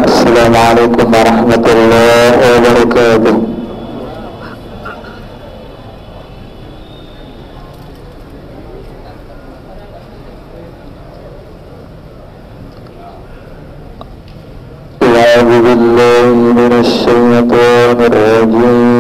Assalamualaikum warahmatullahi wabarakatuh. A'udzu billahi minasy syaithanir rajim.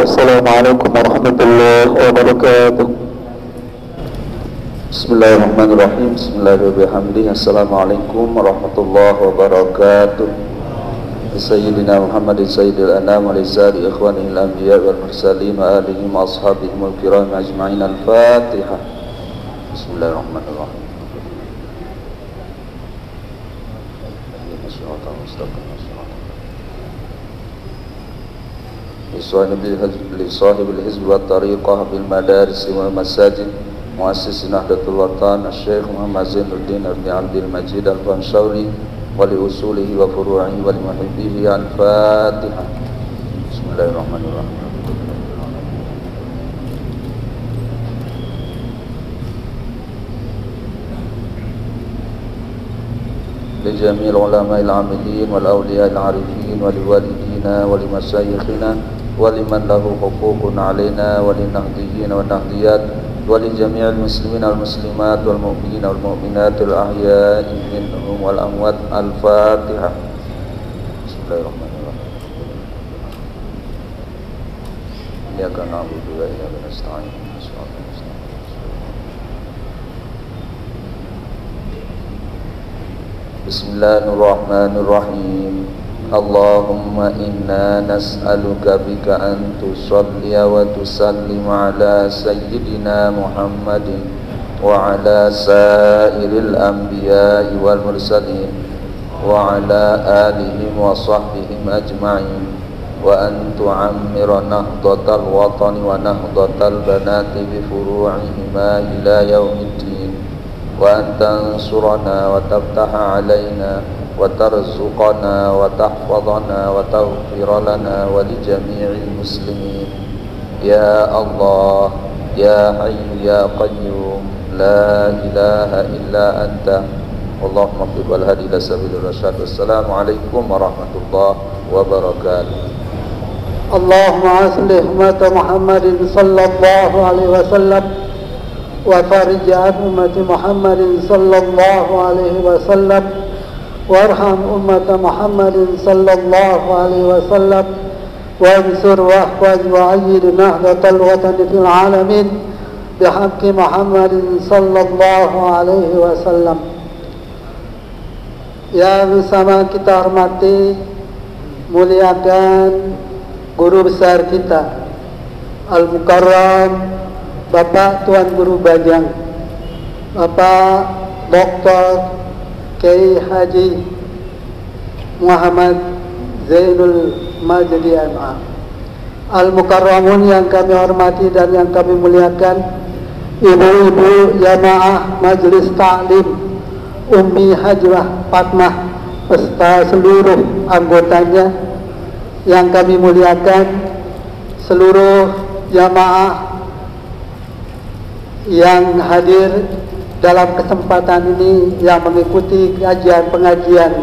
Assalamualaikum warahmatullahi wabarakatuh. Bismillahirrahmanirrahim. Bismillahirrahmanirrahim. Assalamualaikum warahmatullahi wabarakatuh. Sayyidina Muhammadin sayyidil anam wa lisari ikhwanihil anbiya wal mursalin wa alihi wa ashabihim wal kiram ajma'in. Al-Fatihah. Bismillahirrahmanirrahim. لصاحب الحزب والطريقة بالمدارس والمساجد مؤسس نهضة الوطن الشيخ محمد زين الدين بن عبد المجيد الفنشاوري ولأصوله وفروعه ولمحبيه. الفاتحة. بسم الله الرحمن الرحيم. لجميع العلماء العاملين والأولياء العارفين ولوالدينا ولمشايخنا ولمن له حقوق علينا وللنهضيين والنهضيات ولجميع المسلمين والمسلمات والمؤمنين والمؤمنات الأحياء منهم والأموات. الفاتحة. بسم الله الرحمن الرحيم. إياك نعبد وإياك نستعين. بسم الله الرحمن الرحيم. اللهم إنا نسألك بك أن تصلي وتسلم على سيدنا محمد وعلى سائر الأنبياء والمرسلين وعلى آلهم وصحبهم أجمعين وأن تعمر نهضة الوطن ونهضة البنات بفروعهما إلى يوم الدين، وأن تنصرنا وتفتح علينا وترزقنا وتحفظنا وتغفر لنا ولجميع المسلمين يا الله يا حي يا قيوم لا إله إلا أنت. اللهم اغفر والهدي إلى سبيل الرشاد. والسلام عليكم ورحمة الله وبركاته. اللهم أصلح أمة محمد صلى الله عليه وسلم وفرج عن أمة محمد صلى الله عليه وسلم وارحم أمة محمد صلى الله عليه وسلم وانصر واحفظ وأيد نهضة الوطن في العالمين بحق محمد صلى الله عليه wasallam. Yang sama kita hormati, muliakan guru besar kita Al-Mukarram Bapak Tuan Guru Bajang, Bapak Dr. Kiai Haji Muhammad Zainul Majdi MA. Al-Mukarramun yang kami hormati dan yang kami muliakan, ibu-ibu jamaah Majelis Ta'lim Ummi Hajrah Fatmah beserta seluruh anggotanya yang kami muliakan, seluruh jamaah yang hadir dalam kesempatan ini yang mengikuti pengajian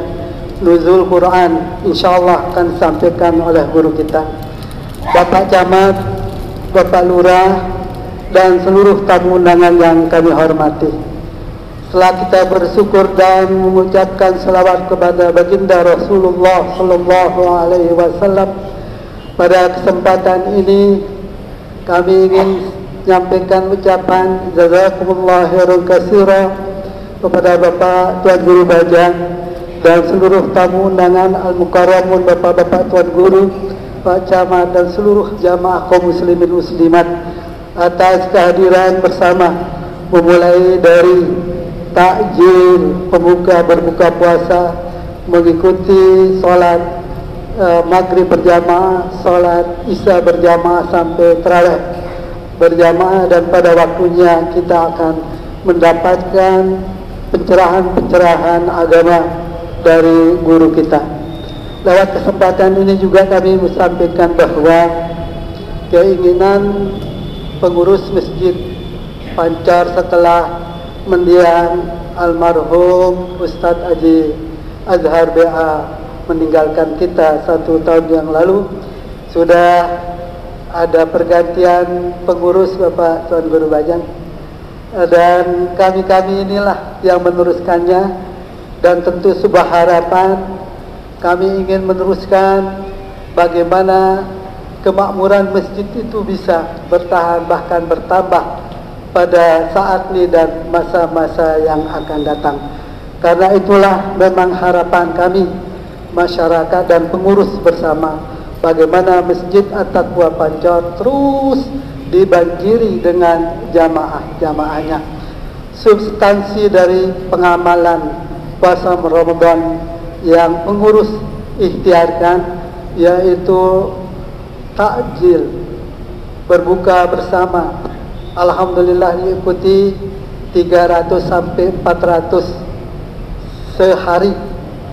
Nuzul Quran, insyaallah akan disampaikan oleh guru kita Bapak Camat, Bapak Lurah, dan seluruh tamu undangan yang kami hormati. Setelah kita bersyukur dan mengucapkan selawat kepada baginda Rasulullah sallallahu alaihi wasallam, pada kesempatan ini kami ingin menyampaikan ucapan jazakumullah khairan katsira kepada Bapak Tuan Guru Bajang dan seluruh tamu undangan Al-Mukarramun, Bapak-bapak Tuan Guru, Pak Camat, dan seluruh jamaah kaum muslimin muslimat atas kehadiran bersama, memulai dari takjil berbuka puasa, mengikuti sholat maghrib berjamaah, sholat isya berjamaah, sampai tarawih berjamaah, dan pada waktunya kita akan mendapatkan pencerahan-pencerahan agama dari guru kita. Lewat kesempatan ini juga kami menyampaikan bahwa keinginan pengurus Masjid Pancar setelah mendiang almarhum Ustadz Haji Azhar BA meninggalkan kita 1 tahun yang lalu, sudah ada pergantian pengurus Bapak Tuan Guru Bajang, dan kami inilah yang meneruskannya. Dan tentu sebuah harapan, kami ingin meneruskan bagaimana kemakmuran masjid itu bisa bertahan bahkan bertambah pada saat ini dan masa-masa yang akan datang. Karena itulah memang harapan kami, masyarakat dan pengurus bersama, bagaimana Masjid At-Taqwa Pancar terus dibanjiri dengan jamaah-jamaahnya. Substansi dari pengamalan puasa Ramadan yang pengurus ikhtiarkan, yaitu takjil berbuka bersama, alhamdulillah diikuti 300 sampai 400 sehari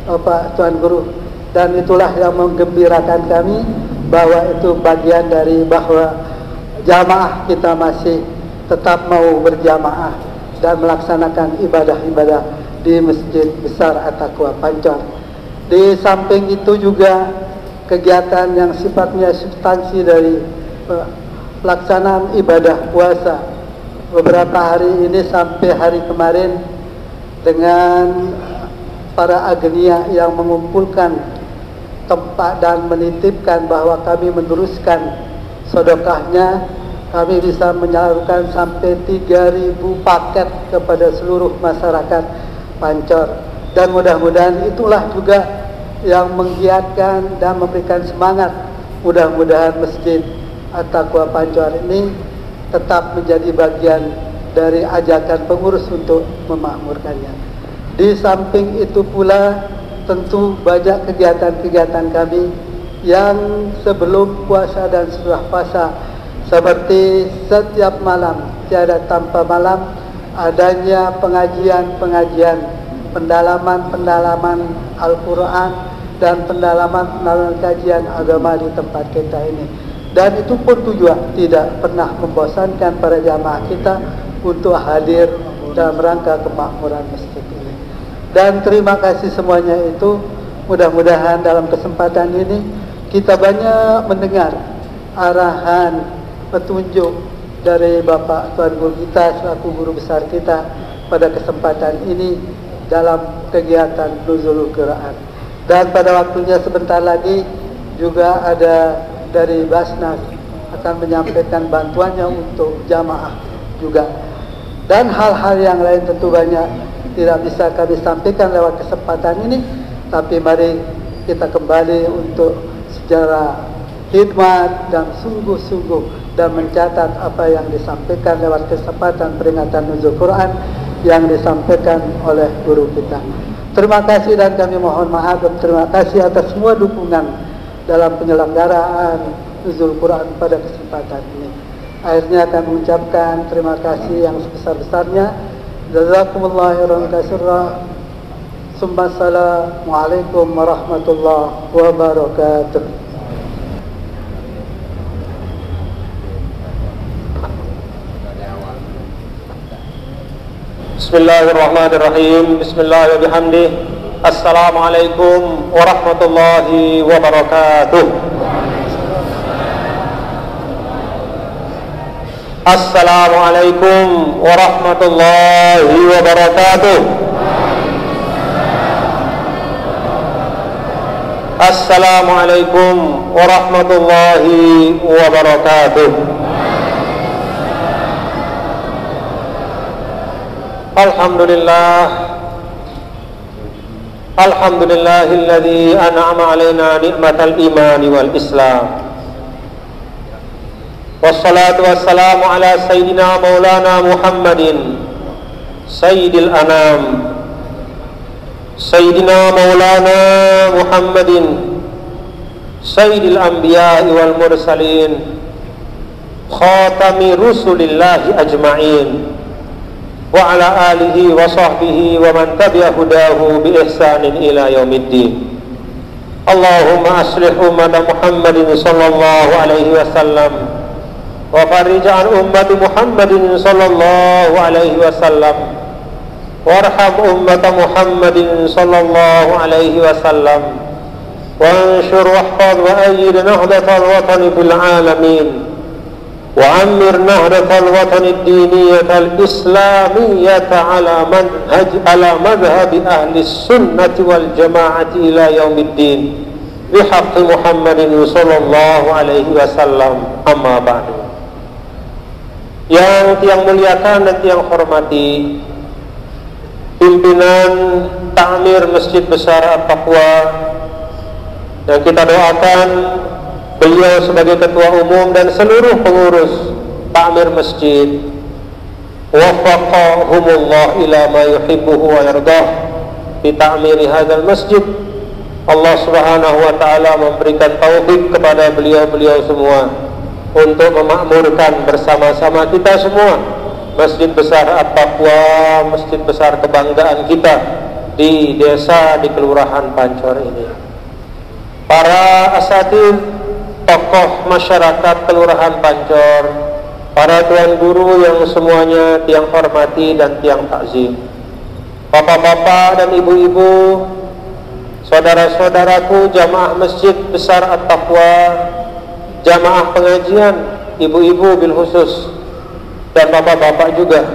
Bapak Tuan Guru, dan itulah yang menggembirakan kami bahwa itu bagian dari bahwa jamaah kita masih tetap mau berjamaah dan melaksanakan ibadah-ibadah di Masjid Besar At-Taqwa Pancar. Di samping itu juga kegiatan yang sifatnya substansi dari pelaksanaan ibadah puasa beberapa hari ini sampai hari kemarin, dengan para agenia yang mengumpulkan tempat dan menitipkan bahwa kami meneruskan sedekahnya, kami bisa menyalurkan sampai 3.000 paket kepada seluruh masyarakat Pancar. Dan mudah-mudahan itulah juga yang menggiatkan dan memberikan semangat. Mudah-mudahan Masjid At-Taqwa Pancar ini tetap menjadi bagian dari ajakan pengurus untuk memakmurkannya. Di samping itu pula tentu banyak kegiatan-kegiatan kami yang sebelum puasa dan setelah puasa, seperti setiap malam tiada tanpa malam adanya pengajian-pengajian, pendalaman-pendalaman Al-Quran dan pendalaman-pendalaman kajian agama di tempat kita ini. Dan itu pun tujuan tidak pernah membosankan para jamaah kita untuk hadir dalam rangka kemakmuran masjid ini. Dan terima kasih semuanya itu. Mudah-mudahan dalam kesempatan ini kita banyak mendengar arahan, petunjuk dari Bapak Tuan Guru kita selaku guru besar kita pada kesempatan ini dalam kegiatan Nuzulul Quran. Dan pada waktunya sebentar lagi juga ada dari Basnas akan menyampaikan bantuannya untuk jamaah juga. Dan hal-hal yang lain tentu banyak tidak bisa kami sampaikan lewat kesempatan ini, tapi mari kita kembali untuk secara khidmat dan sungguh-sungguh dan mencatat apa yang disampaikan lewat kesempatan peringatan Nuzul Quran yang disampaikan oleh guru kita. Terima kasih dan kami mohon maaf dan terima kasih atas semua dukungan dalam penyelenggaraan Nuzul Quran pada kesempatan ini. Akhirnya kami mengucapkan terima kasih yang sebesar-besarnya. Jazakumullahu khairan katsiran. Assalamualaikum warahmatullahi wabarakatuh. Bismillahirrahmanirrahim. Bismillah wa bihamdih. Assalamualaikum warahmatullahi wabarakatuh. Assalamualaikum warahmatullahi wabarakatuh. Assalamualaikum warahmatullahi wabarakatuh. Alhamdulillah. Alhamdulillahilladzi an'ama alaina ni'matal imani wal islam. Wassalatu wassalamu ala sayyidina maulana Muhammadin sayyidil anam, sayyidina maulana Muhammadin sayyidil anbiya'i wal mursalin, khatami rusulillahi ajma'in, wa ala alihi wa sahbihi wa man tabi'a hudahu bi ihsanin ila yaumiddin. Allahumma aslih ummata Muhammadin sallallahu alaihi wasallam wa farij an ummati Muhammadin sallallahu alaihi wasallam warham ummata Muhammadin sallallahu alaihi wasallam wanshur wahfaz wa ayyid nahdatal watani bil alamin وعمر نهضة الوطن الدينية الإسلامية على مذهب أهل السنة والجماعة إلى يوم الدين بحق محمد صلى الله عليه وسلم. أما بعد. Yang tiang muliakan dan tiang hormati pimpinan Ta'mir Masjid Besar At-Taqwa, yang kita doakan beliau sebagai ketua umum dan seluruh pengurus Ta'mir Masjid, waffaqahumullah ila ma yuhibbuhu wa yardah fi ta'miri hadzal masjid. Allah Subhanahu wa taala memberikan taufik kepada beliau-beliau semua untuk memakmurkan bersama-sama kita semua Masjid Besar At-Taqwa, masjid besar kebanggaan kita di desa, di Kelurahan Pancor ini. Para asatidz, tokoh masyarakat Kelurahan Pancor, para tuan guru yang semuanya tiang hormati dan tiang takzim, bapak-bapak dan ibu-ibu, saudara-saudaraku jamaah Masjid Besar At-Taqwa, jamaah pengajian, ibu-ibu bil khusus dan bapak-bapak juga,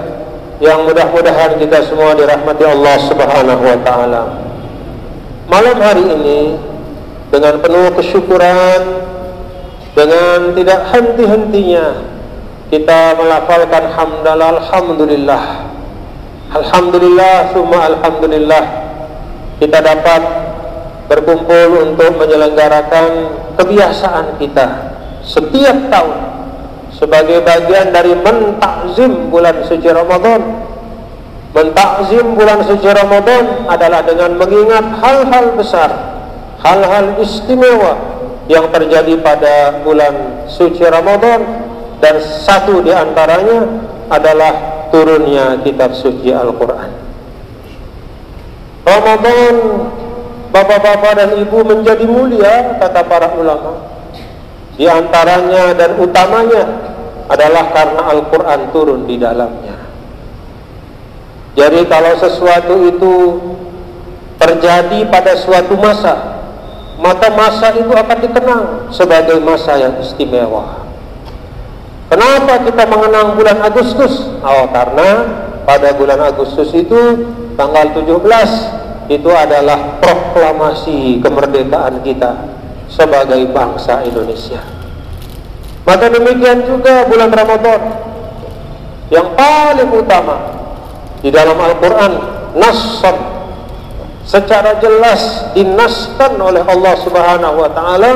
yang mudah-mudahan kita semua dirahmati Allah Subhanahu wa taala. Malam hari ini dengan penuh kesyukuran, dengan tidak henti-hentinya kita melafalkan hamdalah, alhamdulillah, alhamdulillah, summa alhamdulillah, kita dapat berkumpul untuk menyelenggarakan kebiasaan kita setiap tahun sebagai bagian dari mentakzim bulan suci Ramadan. Mentakzim bulan suci Ramadan adalah dengan mengingat hal-hal besar, hal-hal istimewa yang terjadi pada bulan suci Ramadan, dan satu di antaranya adalah turunnya kitab suci Al-Quran. Ramadan, bapak-bapak dan ibu, menjadi mulia kata para ulama. Di antaranya dan utamanya adalah karena Al-Quran turun di dalamnya. Jadi kalau sesuatu itu terjadi pada suatu masa, maka masa itu akan dikenang sebagai masa yang istimewa. Kenapa kita mengenang bulan Agustus? Oh, karena pada bulan Agustus itu tanggal 17 itu adalah proklamasi kemerdekaan kita sebagai bangsa Indonesia. Maka demikian juga bulan Ramadan, yang paling utama di dalam Al-Quran, nassan, secara jelas dinaskan oleh Allah Subhanahu wa Ta'ala.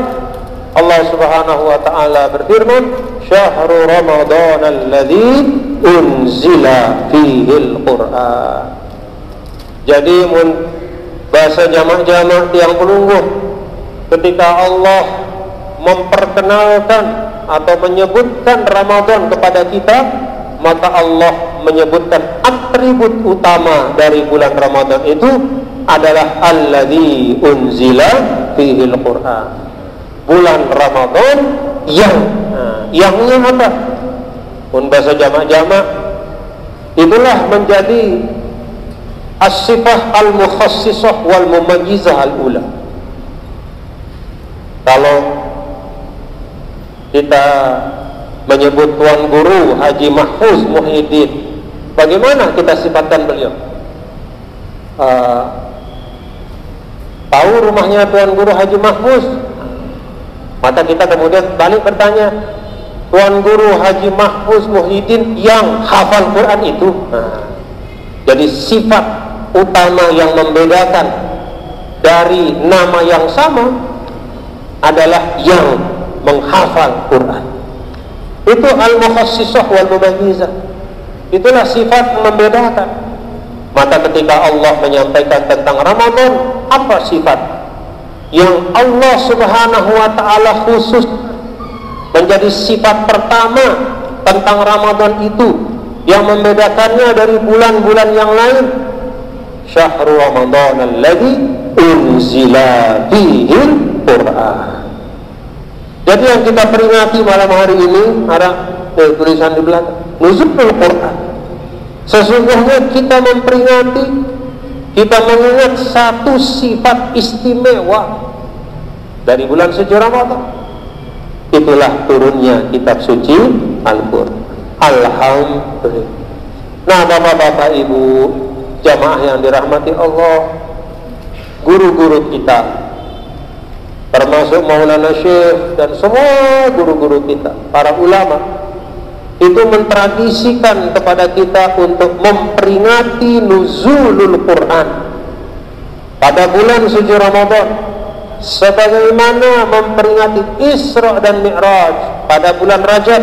Allah Subhanahu wa Ta'ala berfirman, "Syahrul Ramadan alladzi unzila fihil Qur'an." Jadi bahasa jamak-jamak yang pelungguh, ketika Allah memperkenalkan atau menyebutkan Ramadan kepada kita, maka Allah menyebutkan atribut utama dari bulan Ramadan itu adalah alladzi unzila fihil Qur'an. Bulan Ramadan yangnya apa? Pun bahasa jamak-jamak, itulah menjadi as-sifah al-mukhassisah wal mumayyizah al-ula. Kalau kita menyebut Tuan Guru Haji Mahfuz Muhyiddin, bagaimana kita sifatkan beliau? Tahu rumahnya Tuan Guru Haji Mahfuz? Maka kita kemudian balik bertanya, Tuan Guru Haji Mahfuz Muhyiddin yang hafal Quran itu. Jadi sifat utama yang membedakan dari nama yang sama adalah yang menghafal Quran. Itu al-mukhassisah wal mumayyizah. Itulah sifat membedakan. Maka ketika Allah menyampaikan tentang Ramadan, apa sifat yang Allah Subhanahu wa Ta'ala khusus menjadi sifat pertama tentang Ramadan itu yang membedakannya dari bulan-bulan yang lain? Syahrul Ramadan alladzi unzila fihil Qur'an. Jadi yang kita peringati malam hari ini ada tulisan di belakang, nuzulul Qur'an. Sesungguhnya kita memperingati, kita mengingat satu sifat istimewa dari bulan suci Ramadan. Itulah turunnya kitab suci Al-Quran. Alhamdulillah. Nah, bapak-bapak, ibu, jamaah yang dirahmati Allah, guru-guru kita, termasuk Maulana Syekh dan semua guru-guru kita, para ulama, itu mentradisikan kepada kita untuk memperingati nuzulul Quran pada bulan suci Ramadan, sebagaimana memperingati Isra dan Mi'raj pada bulan Rajab,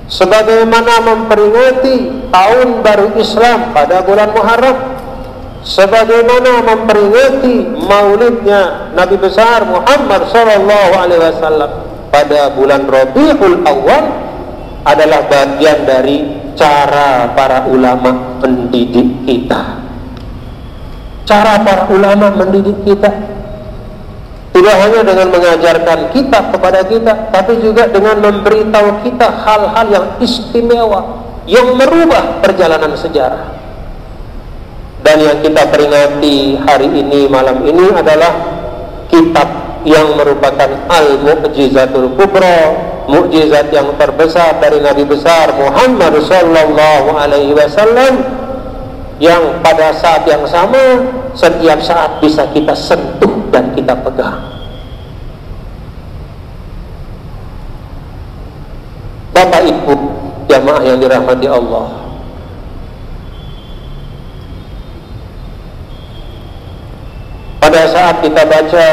sebagaimana memperingati tahun baru Islam pada bulan Muharram, sebagaimana memperingati maulidnya Nabi besar Muhammad SAW pada bulan Rabiul Awwal, adalah bagian dari cara para ulama mendidik kita. Cara para ulama mendidik kita tidak hanya dengan mengajarkan kitab kepada kita, tapi juga dengan memberitahu kita hal-hal yang istimewa yang merubah perjalanan sejarah. Dan yang kita peringati hari ini, malam ini, adalah kitab yang merupakan Al-Mu'jizatul Kubra, mukjizat yang terbesar dari Nabi besar Muhammad sallallahu alaihi wasallam, yang pada saat yang sama setiap saat bisa kita sentuh dan kita pegang. Bapak Ibu jamaah yang dirahmati Allah, pada saat kita baca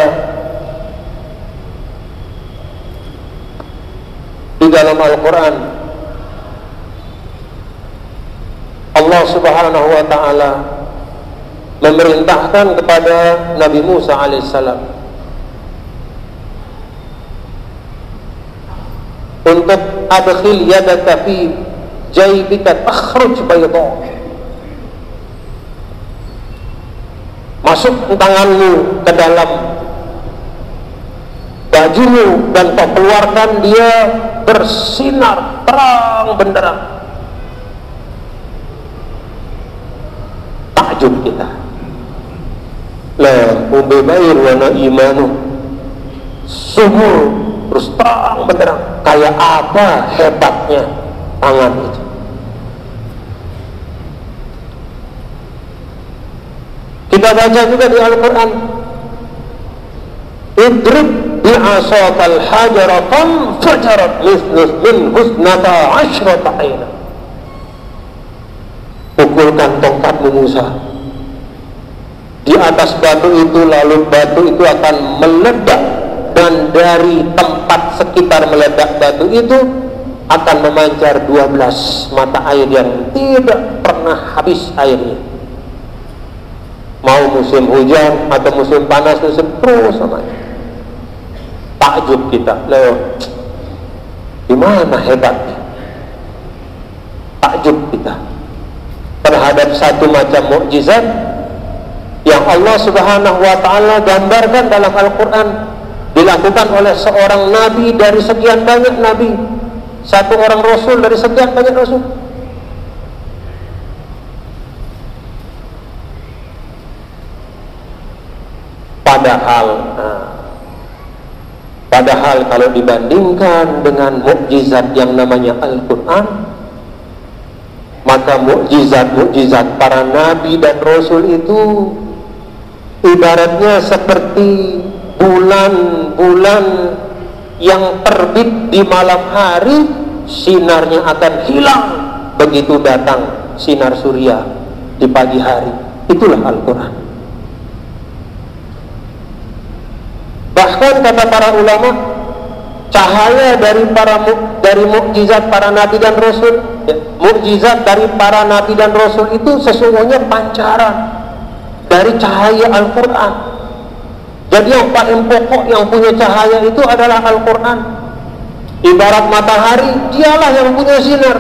di dalam Al-Quran, Allah Subhanahu wa Ta'ala memerintahkan kepada Nabi Musa alaihissalam untuk adkhil yadaka fi jaybika takhruj bayda, masuk tanganmu ke dalam bajumu dan kau keluarkan dia bersinar terang benderang. Takjub kita, la ubayr wa na imanu, subur terus terang benderang. Kayak apa hebatnya tangan itu. Kita baca juga di Al-Quran, idrib bi'asakal hajaratan fajarat min husnata asyrata aina. Pukulkan tongkatmu Musa di atas batu itu, lalu batu itu akan meledak, dan dari tempat sekitar meledak batu itu akan memancar 12 mata air yang tidak pernah habis airnya. Mau musim hujan atau musim panas, musim terus sama. Takjub kita, loh, gimana hebatnya. Takjub kita terhadap satu macam mukjizat yang Allah Subhanahu wa ta'ala gambarkan dalam Al-Quran, dilakukan oleh seorang nabi dari sekian banyak nabi, satu orang rasul dari sekian banyak rasul. Padahal kalau dibandingkan dengan mukjizat yang namanya Al-Quran, maka mukjizat para nabi dan rasul itu ibaratnya seperti bulan-bulan yang terbit di malam hari, sinarnya akan hilang begitu datang sinar surya di pagi hari. Itulah Al-Quran. Bahkan kata para ulama, cahaya dari mukjizat para nabi dan rasul, mukjizat dari para nabi dan rasul itu sesungguhnya pancaran dari cahaya Al-Quran. Jadi yang paling pokok yang punya cahaya itu adalah Al-Quran. Ibarat matahari, dialah yang punya sinar.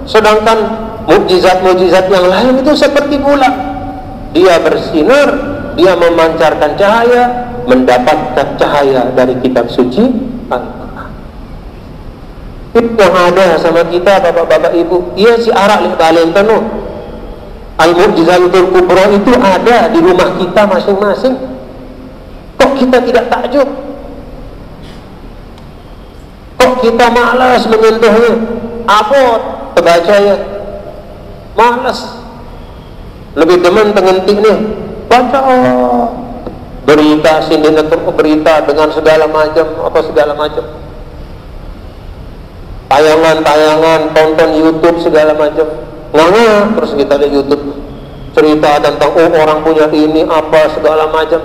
Sedangkan mukjizat-mukjizat yang lain itu seperti bulan, dia bersinar, dia memancarkan cahaya, mendapatkan cahaya dari kitab suci Al-Quran. Itu yang ada sama kita, bapak-bapak ibu. Iya si arak lek balen penuh. Al-Mu'jizatul Kubra itu ada di rumah kita masing-masing. Kok kita tidak takjub? Kok kita malas menyentuhnya? Abot terbaca ya, malas. Lebih demen tengentik nih, baca berita sini berita dengan segala macam, tayangan-tayangan, tonton YouTube segala macam. Terus kita lihat YouTube cerita tentang orang punya ini apa segala macam.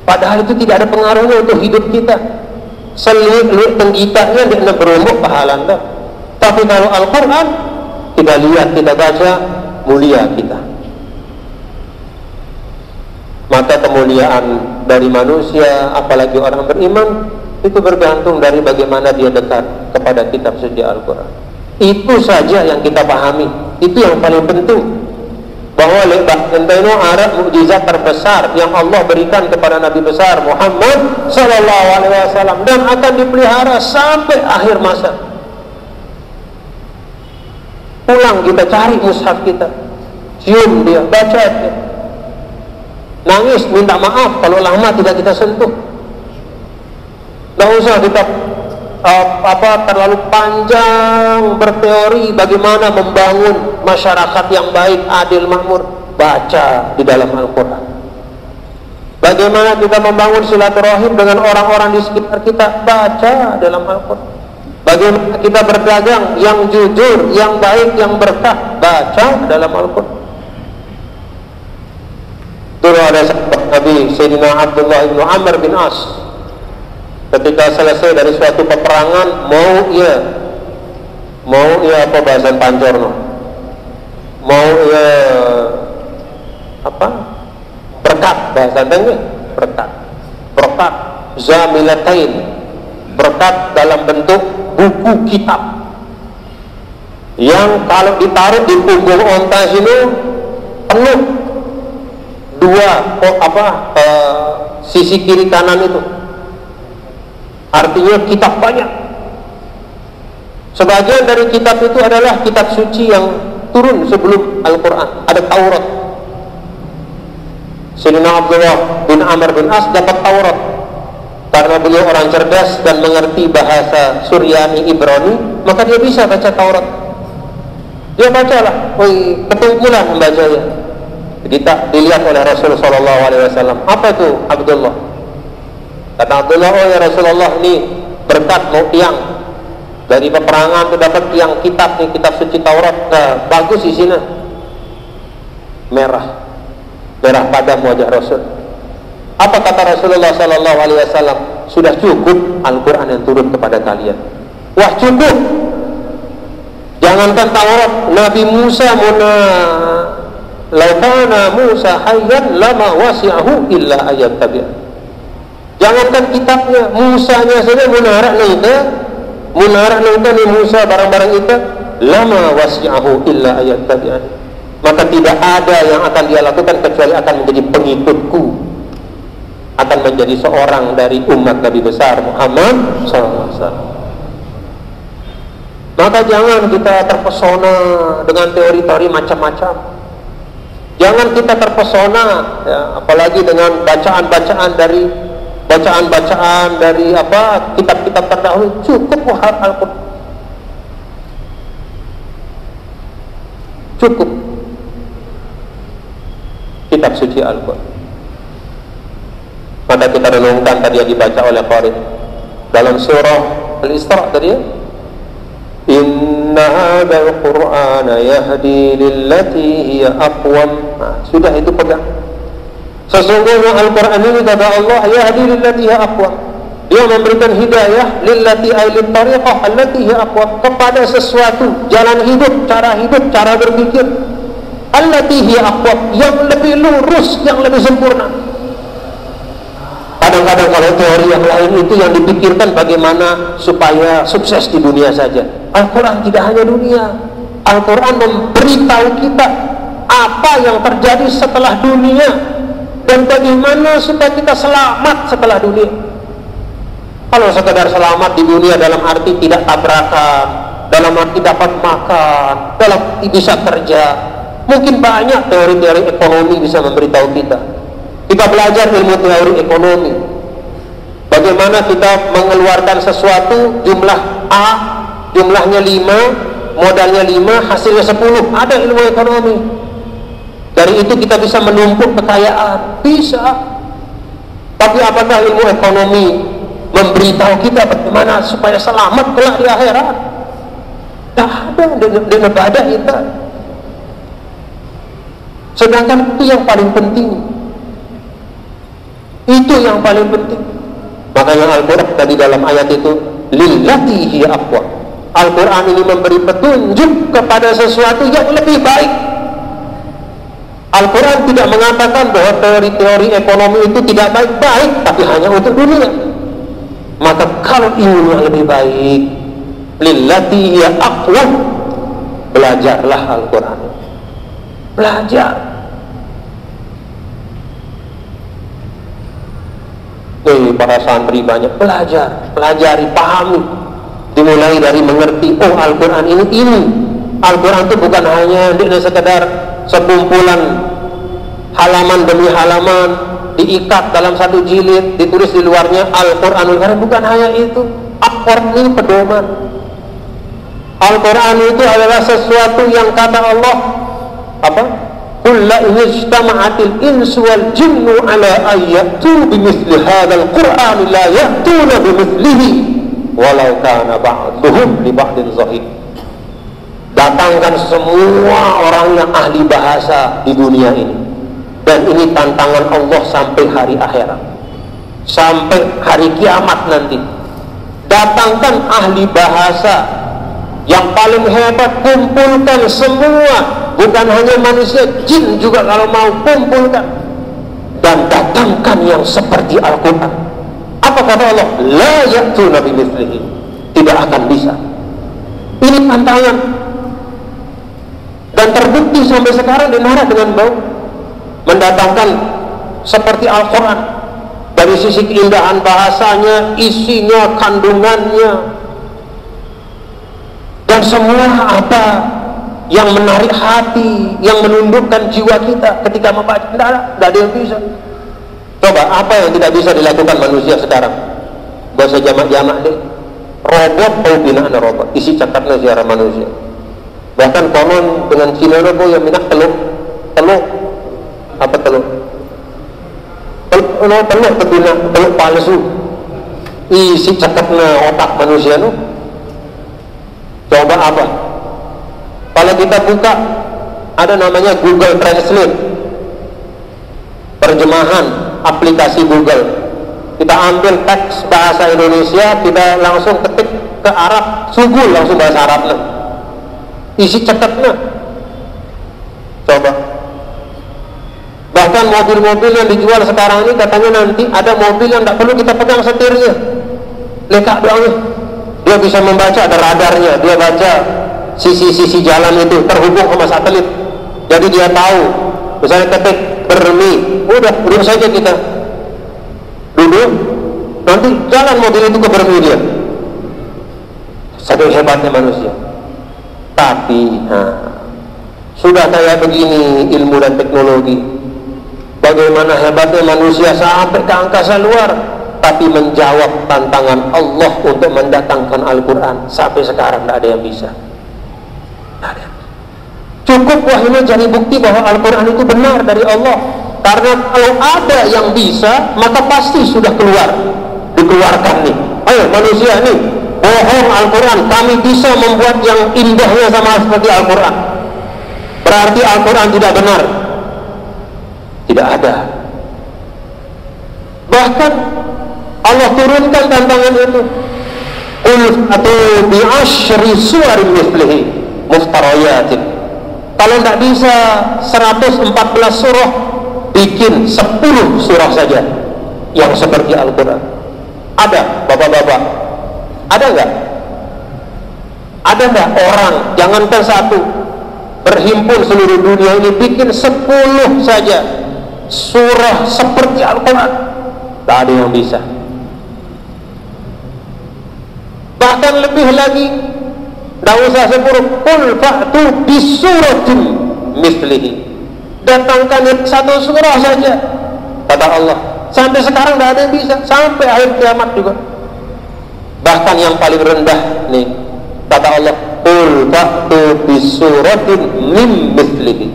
Padahal itu tidak ada pengaruhnya untuk hidup kita. Selit-lit tenggitanya dia berumuk pahala anda. Tapi kalau Al-Quran kita lihat, kita baca, mulia kita. Maka kemuliaan dari manusia, apalagi orang beriman, itu bergantung dari bagaimana dia dekat kepada kitab suci Al-Quran. Itu saja yang kita pahami. Itu yang paling penting. Bahwa enteno ada mukjizat terbesar yang Allah berikan kepada Nabi besar Muhammad sallallahu alaihi wasallam, dan akan dipelihara sampai akhir masa. Pulang kita cari mushaf kita, cium dia, baca dia, nangis minta maaf kalau lama tidak kita sentuh. Tidak usah kita terlalu panjang berteori bagaimana membangun masyarakat yang baik, adil, makmur. Baca di dalam Al-Quran. Bagaimana kita membangun silaturahim dengan orang-orang di sekitar kita. Baca dalam Al-Quran. Bagaimana kita berdagang yang jujur, yang baik, yang berkah. Baca dalam Al-Quran. Dulu ada sahabat Nabi Sayyidina Abdullah bin Amr bin As, ketika selesai dari suatu peperangan, mau ia apa bahasa Pancorno, mau ia apa berkat bahasa Tengah, berkat zamilatain, berkat dalam bentuk buku kitab yang kalau ditaruh di punggung onta sini penuh sisi kiri kanan itu, artinya kitab banyak. Sebagian dari kitab itu adalah kitab suci yang turun sebelum Al-Quran. Ada Taurat. Sayyidina Abdullah bin Amr bin As dapat Taurat karena beliau orang cerdas dan mengerti bahasa Suryani Ibrani, maka dia bisa baca Taurat. Dia bacalah, ketumpulan membacanya. Kita dilihat oleh Rasulullah SAW. Apa itu Abdullah? Kata Abdullah, oh ya Rasulullah, ini berkat mau tiang dari peperangan itu dapat tiang kitab nih, kitab suci Taurat. Nah, bagus isinya, merah padam wajah Rasul. Apa kata Rasulullah SAW? Sudah cukup Al-Quran yang turun kepada kalian. Wah, cukup. Jangankan Taurat, Nabi Musa laukana Musa hayyan lama wasi'ahu illa ayat tabi'ah. Jangankan kitabnya, Musanya saja munarak ni Musa barang-barang itu lama wasi'ahu illa ayat tabi'ah. Maka tidak ada yang akan dia lakukan kecuali akan menjadi pengikutku, akan menjadi seorang dari umat Nabi besar Muhammad SAW. Maka jangan kita terpesona dengan teori-teori macam-macam. Jangan kita terpesona, ya, apalagi dengan bacaan-bacaan dari kitab-kitab terdahulu. Cukup Al-Quran. Cukup kitab suci Al-Quran. Maka kita renungkan tadi yang dibaca oleh Qari dalam surah Al-Isra tadi ya. Inna hadzal Qur'ana yahdi lillati hiya aqwam. Sudah itu pegang. Sesungguhnya Al-Quran ini kata Allah yahdi lillati hiya aqwam. Dia memberikan hidayah lillati ay lit tariqah allati hiya aqwam, kepada sesuatu jalan hidup, cara berpikir allati hiya aqwam, yang lebih lurus, yang lebih sempurna. Kadang-kadang kalau teori yang lain itu yang dipikirkan bagaimana supaya sukses di dunia saja. Al-Quran tidak hanya dunia. Al-Quran memberitahu kita apa yang terjadi setelah dunia dan bagaimana supaya kita selamat setelah dunia. Kalau sekedar selamat di dunia dalam arti tidak tabrakan, dalam arti dapat makan, dalam arti bisa kerja, mungkin banyak teori-teori ekonomi bisa memberitahu kita. Kita belajar ilmu teori ekonomi, bagaimana kita mengeluarkan sesuatu jumlah A, jumlahnya 5, modalnya 5, hasilnya 10. Ada ilmu ekonomi. Dari itu kita bisa menumpuk kekayaan. Bisa. Tapi apakah ilmu ekonomi memberitahu kita bagaimana supaya selamat kelak di akhirat? Tak ada. Dia nggak kita. Sedangkan itu yang paling penting. Itu yang paling penting. Makanya Al-Quran tadi dalam ayat itu lillati hiya aqwam. Al-Quran ini memberi petunjuk kepada sesuatu yang lebih baik. Al-Quran tidak mengatakan bahwa teori-teori ekonomi itu tidak baik-baik, tapi hanya untuk dunia. Maka kalau ingin yang lebih baik, lillati hiya aqwam, belajarlah Al-Quran. Belajar. Para santri banyak belajar, pelajari, pahami, dimulai dari mengerti. Oh, Al-Quran ini. Al-Quran itu bukan hanya sekedar sekumpulan halaman demi halaman diikat dalam satu jilid, ditulis di luarnya Al-Quranul Karim. Bukan hanya itu. Al-Quran ini pedoman. Al-Quran itu adalah sesuatu yang kata Allah apa? Qul la in ijtama'atil insu wal jinnu ala ayyatu bimithli hadzal Qur'an la ya'tuna bimithlihi walau kana ba'duhum li ba'din zahir. Datangkan semua orang yang ahli bahasa di dunia ini, dan ini tantangan Allah sampai hari akhirat, sampai hari kiamat nanti. Datangkan ahli bahasa yang paling hebat, kumpulkan semua, bukan hanya manusia, jin juga kalau mau kumpulkan, dan datangkan yang seperti Al-Quran. Apa kata Allah? La ya'tuna bimithlihi. Tidak akan bisa. Ini tantangan. Dan terbukti sampai sekarang di Nara dengan bau mendatangkan seperti Al-Quran dari sisi keindahan bahasanya, isinya, kandungannya, dan semua apa yang menarik hati, yang menundukkan jiwa kita ketika membaca. Tidak ada yang bisa. Coba apa yang tidak bisa dilakukan manusia sekarang? Gak usah jamak-jamak deh. Robot atau binaan robot, isi cakapnya sejarah manusia. Bahkan konon dengan Cina robo yang minat teluk apa teluk betina, teluk palsu, isi cakapnya otak manusia no. Coba apa? Kalau kita buka ada namanya Google Translate, terjemahan aplikasi Google. Kita ambil teks bahasa Indonesia, kita langsung ketik ke Arab, sugul langsung bahasa Arabnya, isi ceketnya. Coba. Bahkan mobil-mobil yang dijual sekarang ini katanya nanti ada mobil yang tidak perlu kita pegang setirnya, lekak doang, dia bisa membaca, ada radarnya, dia baca sisi-sisi jalan itu terhubung sama satelit, jadi dia tahu. Misalnya ketik Bermi, udah belum saja kita duduk, nanti jalan mobil itu ke Bermi dia. Saking hebatnya manusia. Tapi sudah kayak begini ilmu dan teknologi, bagaimana hebatnya manusia sampai ke angkasa luar, tapi menjawab tantangan Allah untuk mendatangkan Al-Quran sampai sekarang tidak ada yang bisa. Cukup wahyu jadi bukti bahwa Al-Quran itu benar dari Allah. Karena kalau ada yang bisa, maka pasti sudah dikeluarkan nih. Ayo manusia nih, bohong Al-Quran, kami bisa membuat yang indahnya sama seperti Al-Quran. Berarti Al-Quran tidak benar. Tidak ada. Bahkan Allah turunkan tantangan itu. Qul fatu bi asyri suwarin mithlihi muftariyatin. Kalau tidak bisa 114 surah, bikin 10 surah saja yang seperti Al-Quran. Ada bapak-bapak? Ada enggak? Ada enggak orang, jangankan satu, berhimpun seluruh dunia ini bikin 10 saja surah seperti Al-Quran? Tak ada yang bisa. Bahkan lebih lagi, tidak usah 10, qul fa'tu bisuratin mislihi, datangkan satu surah saja, kata Allah. Sampai sekarang tidak ada yang bisa, sampai akhir kiamat juga. Bahkan yang paling rendah nih, kata Allah, qul fa'tu bisuratin min mislihi.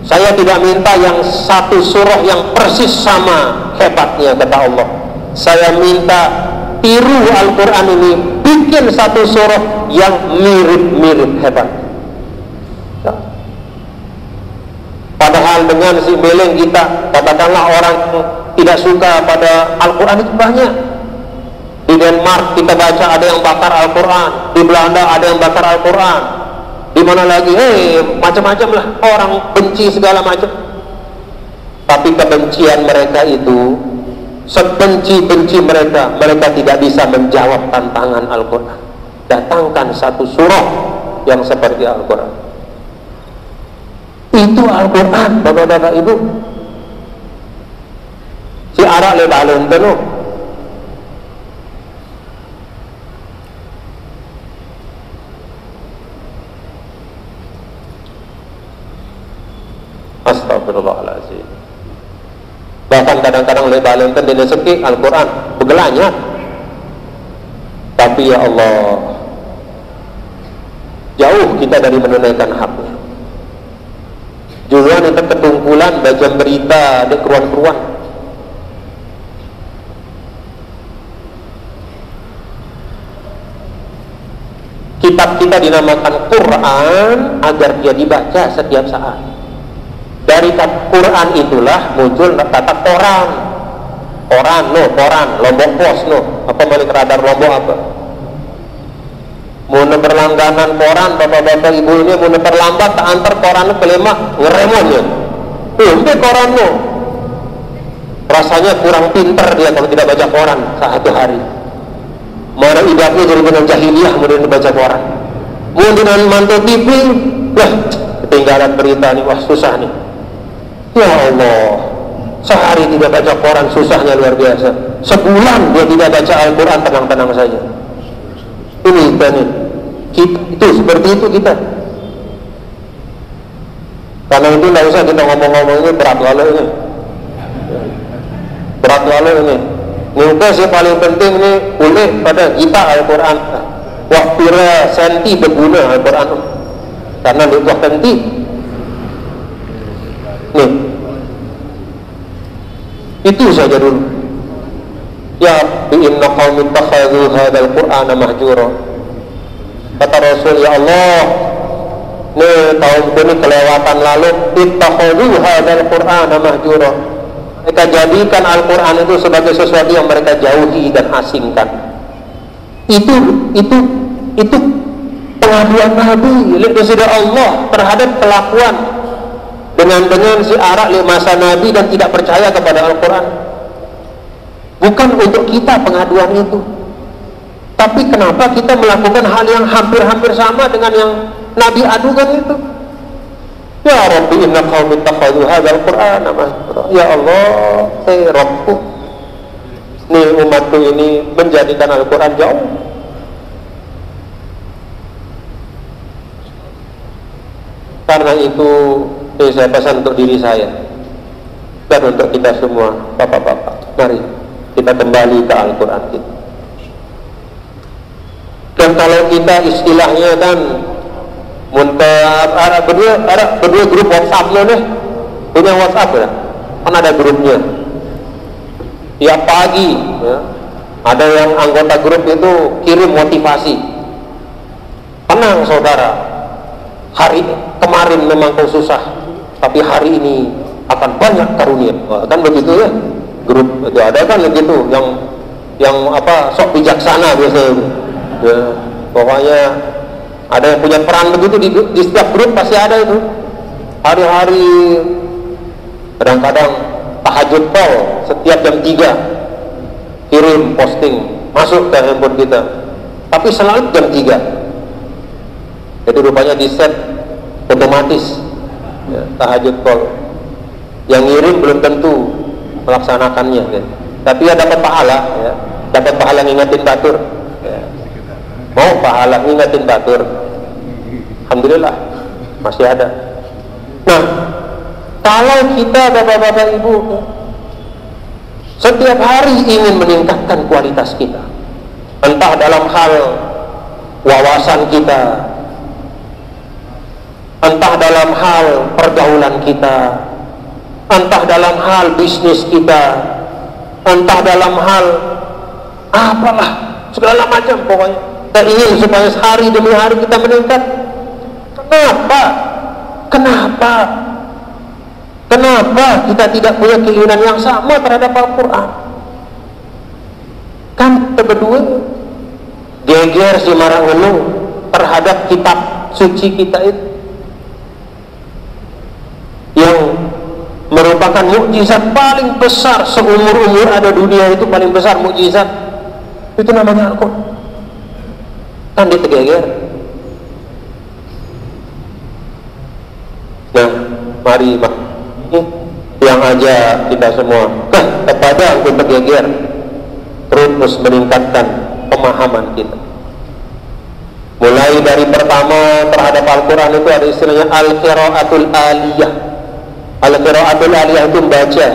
Saya tidak minta yang satu surah yang persis sama hebatnya, kata Allah. Saya minta tiru Al-Quran ini, bikin satu surah yang mirip-mirip hebat. Padahal dengan si beleng kita, katakanlah orang tidak suka pada Al-Quran itu banyak. Di Denmark kita baca ada yang bakar Al-Quran, di Belanda ada yang bakar Al-Quran, di mana lagi, macam-macam lah, orang benci segala macam. Tapi kebencian mereka itu, sebenci-benci mereka, mereka tidak bisa menjawab tantangan Al-Quran. Datangkan satu surah yang seperti Al-Quran. Itu Al-Quran, bapak-bapak ibu. Si arak le balon penuh. Astagfirullahaladzim. Bahkan kadang-kadang le balon kan dia sekik Al-Quran begelanya. Tapi ya Allah, jauh kita dari menunaikan haknya. Juga itu ketungkulan baca berita di keruan-keruan. Kitab kita dinamakan Quran agar dia dibaca setiap saat. Dari Quran itulah muncul kata koran. Koran, Lombok Pos, apa balik radar Lombok apa? Mau berlangganan koran, bapak-bapak ibu ini mau terlambat tak antar koran ke lemah ngeremon ya. Ini koran rasanya kurang pintar dia kalau tidak baca koran satu hari. Mana idapnya jadi dengan jahiliyah kemudian baca koran. Kemudian mantau TV, wah ketinggalan berita nih, wah susah nih. Ya Allah, sehari tidak baca koran susahnya luar biasa. Sebulan dia tidak baca Al-Quran tenang-tenang saja. Ini kita nih, itu seperti itu kita. Karena itu tidak usah kita ngomong-ngomong ini berat lalu ini. Berat lalu ini. Ini sih paling penting nih boleh pada kita Al-Quran. Wakira senti berguna Al-Quran. Karena itu penting. Nih, itu saja dulu. Ya inna qaumin takhadhu hadzal qur'ana mahjura. Kata Rasul, ya Allah, nih tahun ini kelewatan lalu ittakhadhu hadzal qur'ana mahjura. Mereka jadikan Al-Quran itu sebagai sesuatu yang mereka jauhi dan asingkan. Itu pengaduan Nabi lihat Allah terhadap kelakuan dengan si arak di masa Nabi dan tidak percaya kepada Al-Quran. Bukan untuk kita pengaduan itu, tapi kenapa kita melakukan hal yang hampir-hampir sama dengan yang Nabi adukan itu? Ya Rabbi inna qaumi ittakhadhu hadzal qur'ana mahjura. Ya Allah, Rabbku, nih umatku ini menjadikan Al-Quran jauh. Karena itu saya pesan untuk diri saya dan untuk kita semua, bapak-bapak, mari kita kembali ke Al-Quran kita. Dan kalau kita istilahnya kan ada berdua grup WhatsApp lo nih, punya WhatsApp ya, kan ada grupnya. Tiap pagi ya, ada yang anggota grup itu kirim motivasi. Tenang saudara, hari kemarin memang kau susah, tapi hari ini akan banyak karunia. Kan begitu ya, grup itu ada kan begitu, yang apa sok bijaksana biasanya. Ya, pokoknya ada yang punya peran begitu di setiap grup pasti ada itu. Hari-hari kadang-kadang tahajud call setiap jam 3 kirim posting masuk ke handphone kita, tapi selalu jam 3. Jadi rupanya di set otomatis ya, tahajud call. Yang ngirim belum tentu melaksanakannya ya. Tapi ya dapat pahala ya, dapat pahala ngingetin batur ya. Mau pahala ngingetin batur, alhamdulillah masih ada. Nah, kalau kita bapak-bapak ibu setiap hari ingin meningkatkan kualitas kita, entah dalam hal wawasan kita, entah dalam hal pergaulan kita, entah dalam hal bisnis kita, entah dalam hal apalah segala macam, pokoknya kita ingin supaya hari demi hari kita meningkat. Kenapa kita tidak punya keinginan yang sama terhadap Al-Quran? Kan kita berdua geger si marang terhadap kitab suci kita itu, yang merupakan mukjizat paling besar seumur-umur ada dunia, itu paling besar mukjizat itu namanya Al-Quran. Kan ditegeger. Nah, mari yang aja kita semua kepada untuk tergeger, terus meningkatkan pemahaman kita. Mulai dari pertama terhadap Al-Quran itu ada istilahnya Al-Qira'atul Aliyah. Al-Qira'atul Aliyah itu membaca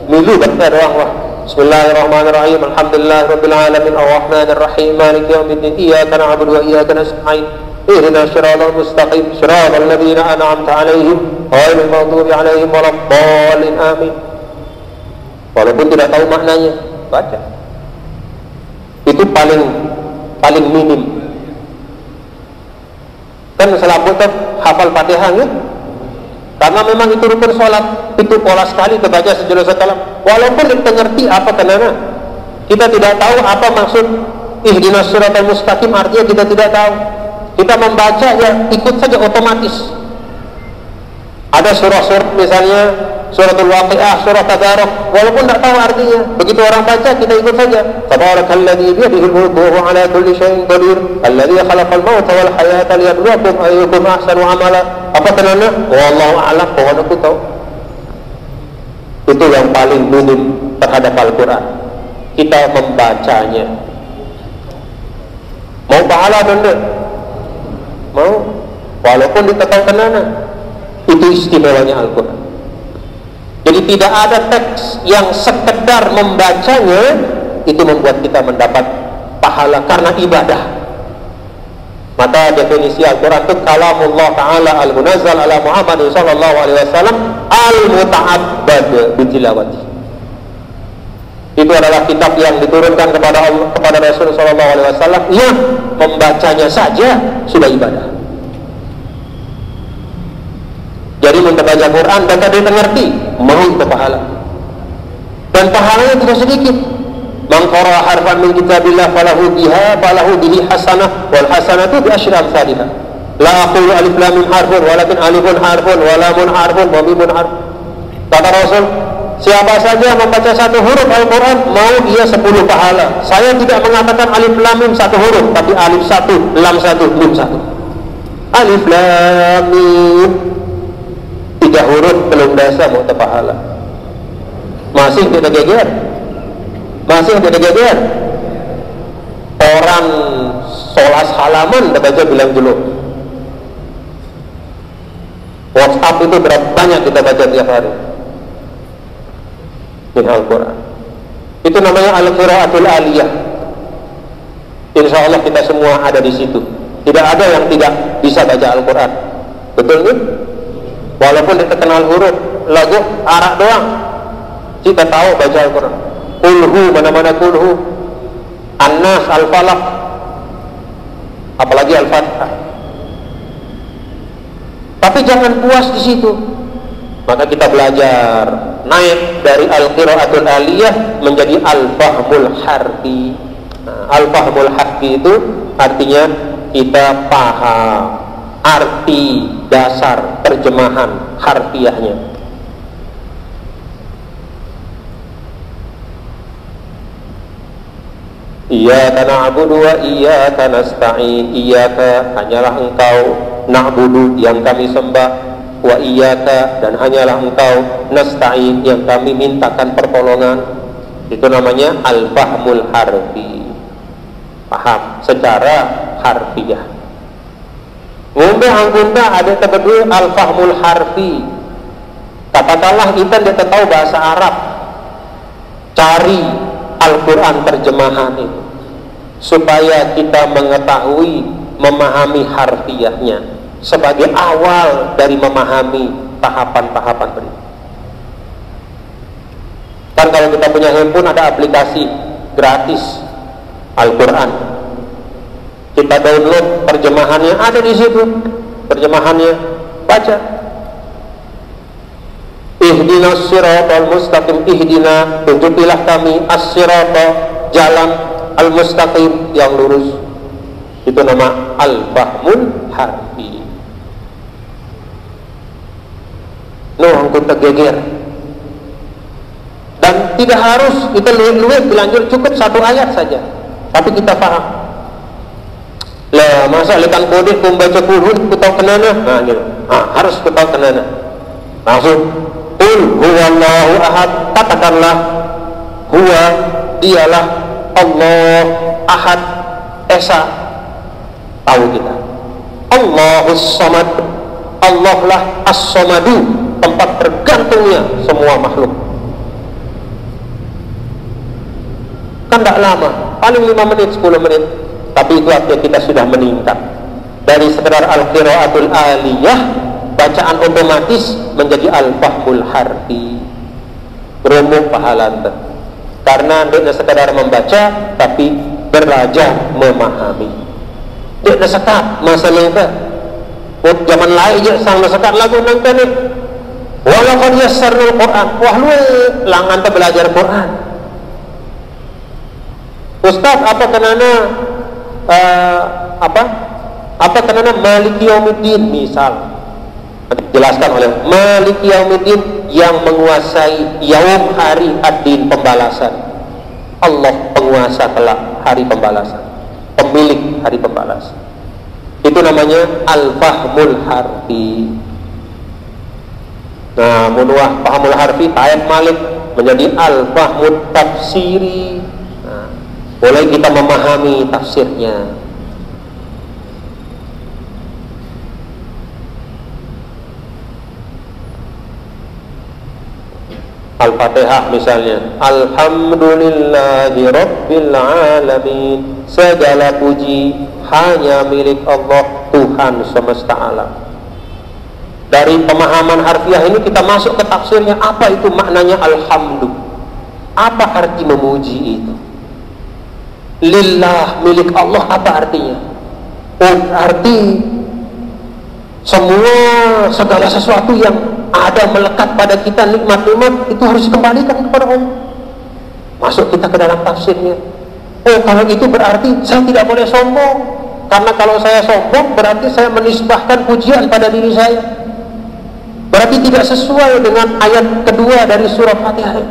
milu baca doang wah. Bismillahirrahmanirrahim. Alhamdulillahirabbil alamin arrahmanir rahim maliki yaumiddin iyyaka na'budu wa iyyaka nasta'in ihdinas siratal mustaqim siratal ladzina an'amta 'alaihim ghairil maghdubi 'alaihim waladdallin amin. Walaupun tidak tahu maknanya, baca. Itu paling minim. Kan selambutnya hafal Fatihah ya? Karena memang itu rukun sholat, itu pola sekali terbaca sejelas kalam. Walaupun kita ngerti apa kenana, kita tidak tahu apa maksud ihdinas siratal mustaqim, artinya kita tidak tahu. Kita membaca ya ikut saja otomatis. Ada surah-surah misalnya suratul Waqiah, surah Tabarok, walaupun tidak tahu artinya, begitu orang baca kita ikut saja. Tabarakalladzi biyadihil mulku wa ala kulli syai'in qadir, alladzi khalaqal mauta wal hayata liyabluwakum ayyukum ahsanu amala. Apa kenana? Wallahu a'lam, Tuhan aku tahu. Itu yang paling minim terhadap Al-Quran. Kita membacanya. Mau pahala benda? Mau? Walaupun ditetap kenana. Itu istimewanya Al-Quran. Jadi tidak ada teks yang sekedar membacanya itu membuat kita mendapat pahala karena ibadah. Maka definisi Al-Quran itu kalamullah ta'ala al-munazzal ala Muhammad sallallahu alaihi wasallam al-muta'abbad bitilawati. Itu adalah kitab yang diturunkan kepada Allah, kepada Rasul sallallahu alaihi wasallam yang membacanya saja sudah ibadah. Jadi membaca Quran dan tadi mengerti mau itu pahala. Dan pahalanya tidak sedikit. Man qara'a harfan min kitabillah falahu bihi hasanah wal hasanatu bi asyri amsalihha. La aqulu alif lam mim harfun walakin alifun harfun wa lamun harfun wa mimun harfun. Kata Rasul, siapa saja membaca satu huruf Al-Quran mau dia 10 pahala. Saya tidak mengatakan alif lam mim satu huruf, tapi alif satu, lam satu, mim satu. Alif lam mim 3 huruf belum dasa mau pahala. Masih tidak geger. Masih tidak geger. Orang solas halaman udah baca bilang dulu. WhatsApp itu berapa banyak kita baca tiap hari di Al-Quran. Itu namanya Al-Qiraatul Aliyah. Insya Allah kita semua ada di situ. Tidak ada yang tidak bisa baca Al-Quran. Betul kan? Walaupun kita kenal huruf, lagu, arak doang, kita tahu baca Al-Quran. Kulhu, mana-mana kulhu, An-Nas, Al-Falaq, apalagi Al-Fatihah. Tapi jangan puas di situ. Maka kita belajar naik dari Al-Qiraatul Aliyah menjadi Al-Fahmul Harfi. Nah, Al-Fahmul Harfi itu artinya kita paham arti dasar terjemahan harfiahnya. Iyyaka na'budu wa iyyaka nasta'in. Iyyaka hanyalah engkau, na'budu yang kami sembah, wa iyyaka dan hanyalah engkau, nasta'in yang kami mintakan pertolongan. Itu namanya al-fahmul harfi. Paham secara harfiah. Ngombe anggunta ada tebedul al-fahmul harfi. Katakanlah kita tidak tahu bahasa Arab, cari Al-Quran terjemahan itu supaya kita mengetahui, memahami harfiahnya sebagai awal dari memahami tahapan-tahapan berikut. Kan kalau kita punya handphone ada aplikasi gratis Al-Quran, kita download terjemahannya, ada di situ terjemahannya, baca. Ihdinas siratal mustaqim, ihdina, tunjukilah kami as-sirata, jalan al-mustaqim yang lurus. Itu nama al-fahmul harfi. Angkut tergeger. Dan tidak harus kita luwet berlanjut, cukup 1 ayat saja, tapi kita paham. Lah masa lekan kode membaca kulhu kutau kenana, nah gitu. Harus kutau kenana. Langsung qul huwallahu ahad, katakanlah huwa dialah Allah ahad esa, tahu kita. Allahus samad, Allah lah as-samadu, tempat tergantungnya semua makhluk. Kan tidak lama, paling 5 menit 10 menit, tapi itu artinya kita sudah meningkat dari sekedar al-qiraatul aliyah, bacaan otomatis, menjadi al-fahmul harfi, berumur pahala. Karena tidak sekedar membaca tapi belajar memahami. Tidak sekat masalahnya. Zaman lain je sang sekat lagu nang tadi. Walaupun yassarul Quran, wah lu langan ta belajar Quran. Ustaz, apa kenana apa kenana Maliki Yaumiddin misal, jelaskan oleh Maliki Yaumiddin yang menguasai yaum hari ad-din, pembalasan. Allah penguasa kelak hari pembalasan, pemilik hari pembalasan. Itu namanya al-fahmul harfi. Nah, munwah fahmul harfi ayat Malik menjadi al-fahmul tafsiri. Nah, boleh kita memahami tafsirnya. Al-Fatihah misalnya, alhamdulillahi rabbil alamin, segala puji hanya milik Allah, Tuhan semesta alam. Dari pemahaman harfiah ini kita masuk ke tafsirnya. Apa itu maknanya alhamdu? Apa arti memuji itu? Lillah, milik Allah, apa artinya? Oh, arti semua segala sesuatu yang ada melekat pada kita, nikmat-nikmat itu harus dikembalikan kepada Allah. Masuk kita ke dalam tafsirnya. Oh, kalau itu berarti saya tidak boleh sombong, karena kalau saya sombong berarti saya menisbahkan pujian pada diri saya. Berarti tidak sesuai dengan ayat kedua dari surah Fatihah.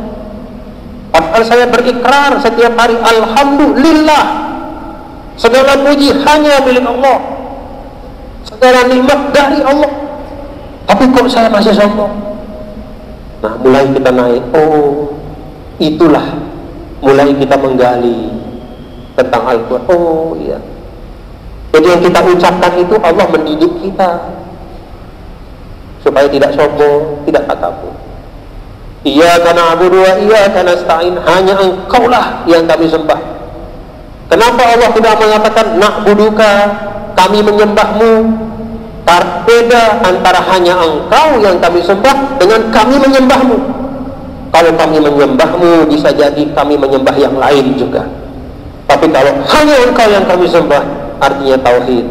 Padahal saya berikrar setiap hari, alhamdulillah, segala puji hanya milik Allah, segala nikmat dari Allah. Tapi kok saya masih sombong? Nah, mulai kita naik. Oh, itulah mulai kita menggali tentang Al-Quran. Oh iya, jadi yang kita ucapkan itu Allah mendidik kita supaya tidak sombong, tidak takabur. Iyyaka na'budu wa iyyaka nasta'in, hanya Engkaulah yang kami sembah. Kenapa Allah tidak mengatakan na'buduka, kami menyembahmu? Beda antara hanya Engkau yang kami sembah dengan kami menyembahmu. Kalau kami menyembahmu, bisa jadi kami menyembah yang lain juga. Tapi kalau hanya Engkau yang kami sembah, artinya tauhid.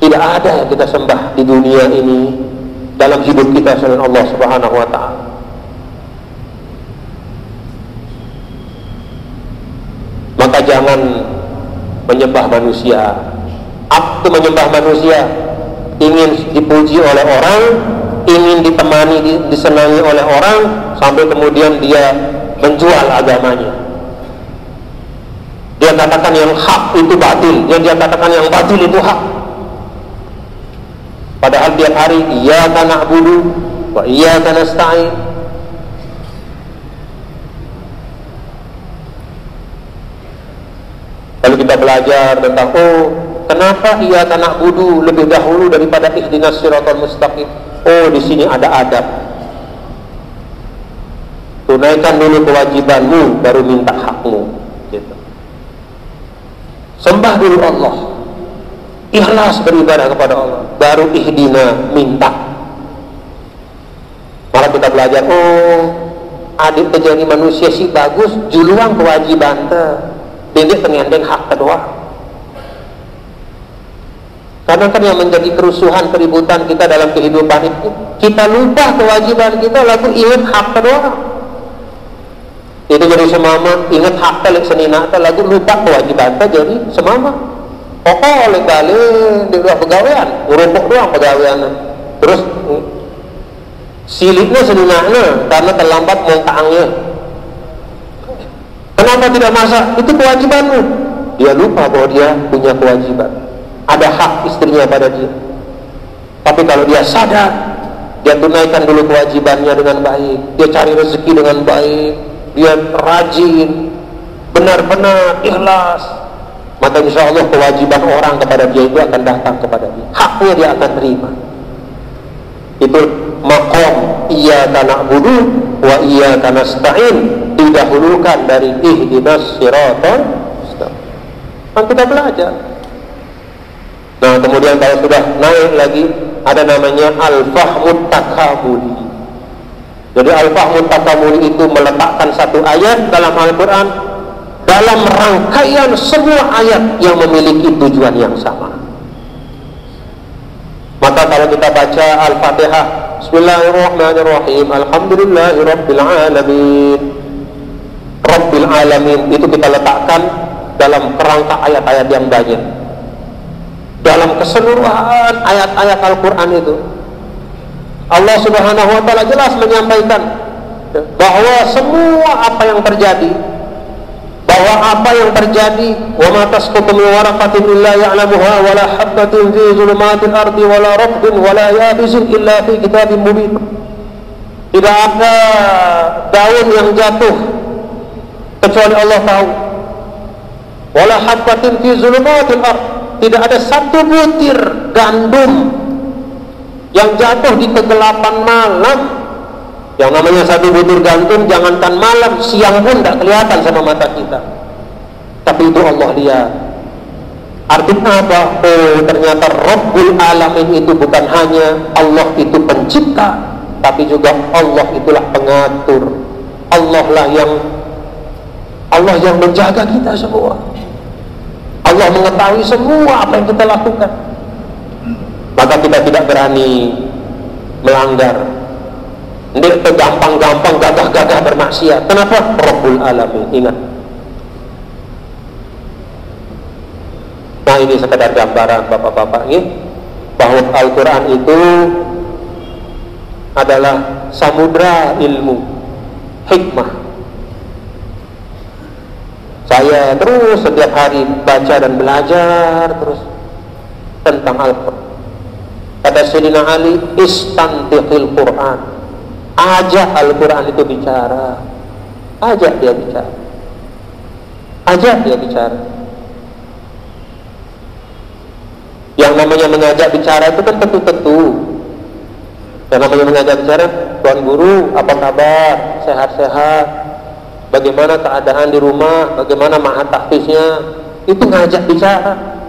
Tidak ada yang kita sembah di dunia ini dalam hidup kita selain Allah Subhanahu wa ta'ala. Maka jangan menyembah manusia. Apa itu menyembah manusia? Ingin dipuji oleh orang, ingin ditemani, disenangi oleh orang, sampai kemudian dia menjual agamanya. Dia katakan yang hak itu batil, dia katakan yang batil itu hak. Padahal tiap hari iyyaka na'budu wa iyyaka nasta'in. Lalu kita belajar tentang kenapa iyyaka na'budu lebih dahulu daripada ihdinas siratal mustaqim? Oh, di sini ada adab. Tunaikan dulu kewajibanmu, baru minta hakmu. Gitu. Sembah dulu Allah, ikhlas beribadah kepada Allah, baru ihdina, minta. Malah kita belajar, adik terjadi manusia sih bagus, juluang kewajiban Dendek pengendeng hak kedua. Karena kan yang menjadi kerusuhan, keributan kita dalam kehidupan itu, kita lupa kewajiban kita, lalu ingat hak kedua. Itu jadi semama, ingat hak telik senina, lalu lupa kewajiban kita jadi semama. Pokok oleh kali di dua pegawaian, ngerupuk doang pegawaian. Terus silitnya seninanya karena terlambat mongkaangnya. Kenapa tidak masak? Itu kewajibanmu. Dia lupa bahwa dia punya kewajiban. Ada hak istrinya pada dia. Tapi kalau dia sadar, dia tunaikan dulu kewajibannya dengan baik, dia cari rezeki dengan baik, dia rajin, benar-benar ikhlas, maka insya Allah kewajiban orang kepada dia itu akan datang kepada dia, haknya dia akan terima. Itu maqam iyyaka na'budu wa iyyaka nasta'in, didahulukan dari ihdinas siratal mustaqim. Kan kita belajar. Nah, kemudian kalau sudah naik lagi, ada namanya al-fahmut takamuli. Jadi al-fahmut takamuli itu meletakkan satu ayat dalam Al-Quran dalam rangkaian semua ayat yang memiliki tujuan yang sama. Maka kalau kita baca Al-Fatihah, Bismillahirrahmanirrahim, Alhamdulillahi Rabbil Alamin, Rabbil Alamin, itu kita letakkan dalam kerangka ayat-ayat yang banyak, dalam keseluruhan ayat-ayat Al-Quran itu. Allah Subhanahu wa taala jelas menyampaikan bahwa semua apa yang terjadi, wa ma tasqutu min waraqatin illa ya'lamuha wa la habatin fi zulumatil ardi wa la ratbin wa la yabisin illa fi kitabim mubin. Tidak ada daun yang jatuh kecuali Allah tahu. Wa la habatin fi zulumatil ardi, tidak ada satu butir gandum yang jatuh di kegelapan malam. Yang namanya satu butir gandum, jangankan malam, siang pun tidak kelihatan sama mata kita, tapi itu Allah lihat. Artinya apa? Oh, ternyata Rabbul Alamin itu bukan hanya Allah itu pencipta, tapi juga Allah itulah pengatur. Allah yang menjaga kita semua. Allah mengetahui semua apa yang kita lakukan. Maka kita tidak berani melanggar, tidak gampang-gampang gagah-gagah bermaksiat. Kenapa? Rabbul Alamin, ingat. Nah, ini sekedar gambaran bapak-bapak ini, bahwa Al-Quran itu adalah samudra ilmu, hikmah. Saya terus setiap hari baca dan belajar terus tentang Al-Quran. Kata Sayyidina Ali, istantiqil Quran, ajak Al-Quran itu bicara, ajak dia bicara. Yang namanya mengajak bicara itu kan tentu-tentu. Yang namanya mengajak bicara, Tuan Guru, apa kabar? Sehat-sehat? Bagaimana keadaan di rumah? Bagaimana ma'at tahfiznya? Itu ngajak bicara.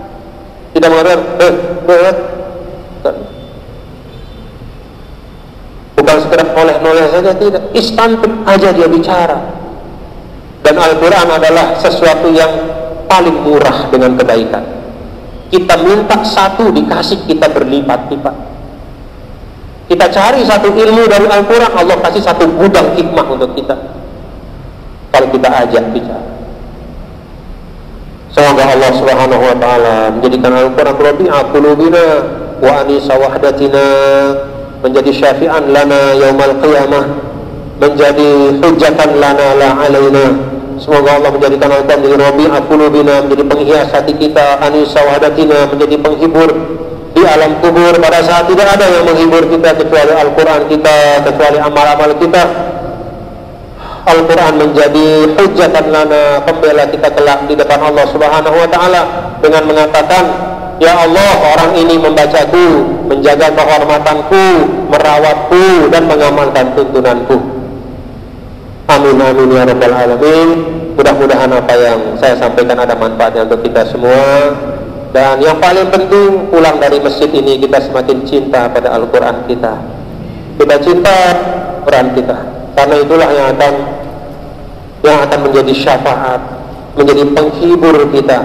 Tidak mengatakan, bukan sekedar noleh-noleh saja, tidak. Istantik aja dia bicara. Dan Al-Quran adalah sesuatu yang paling murah dengan kebaikan. Kita minta satu, dikasih kita berlipat-lipat. Kita cari satu ilmu dari Al-Quran, Allah kasih satu gudang hikmah untuk kita, kalau kita ajak bicara. Semoga Allah Subhanahu wa taala menjadikan Al-Quran rabi'a qulubina wa anisa wahdatina, menjadi syafi'an lana yaumal qiyamah, menjadi hujjatan lana la alaina. Semoga Allah menjadikan Al-Quran menjadi rabi'a qulubina, menjadi penghias hati kita, anisa wahdatina, menjadi penghibur di alam kubur. Pada saat tidak ada yang menghibur kita kecuali Al-Quran kita, kecuali amal-amal kita, Al-Quran menjadi hujjatan lana, pembela kita kelak di depan Allah Subhanahu wa taala dengan mengatakan, ya Allah, orang ini membacaku, menjaga kehormatanku, merawatku, dan mengamalkan tuntunanku. Amin amin ya rabbal alamin. Mudah-mudahan apa yang saya sampaikan ada manfaatnya untuk kita semua. Dan yang paling penting, pulang dari masjid ini kita semakin cinta pada Al-Quran kita. Kita cinta Quran kita, karena itulah yang akan menjadi syafaat, menjadi penghibur kita,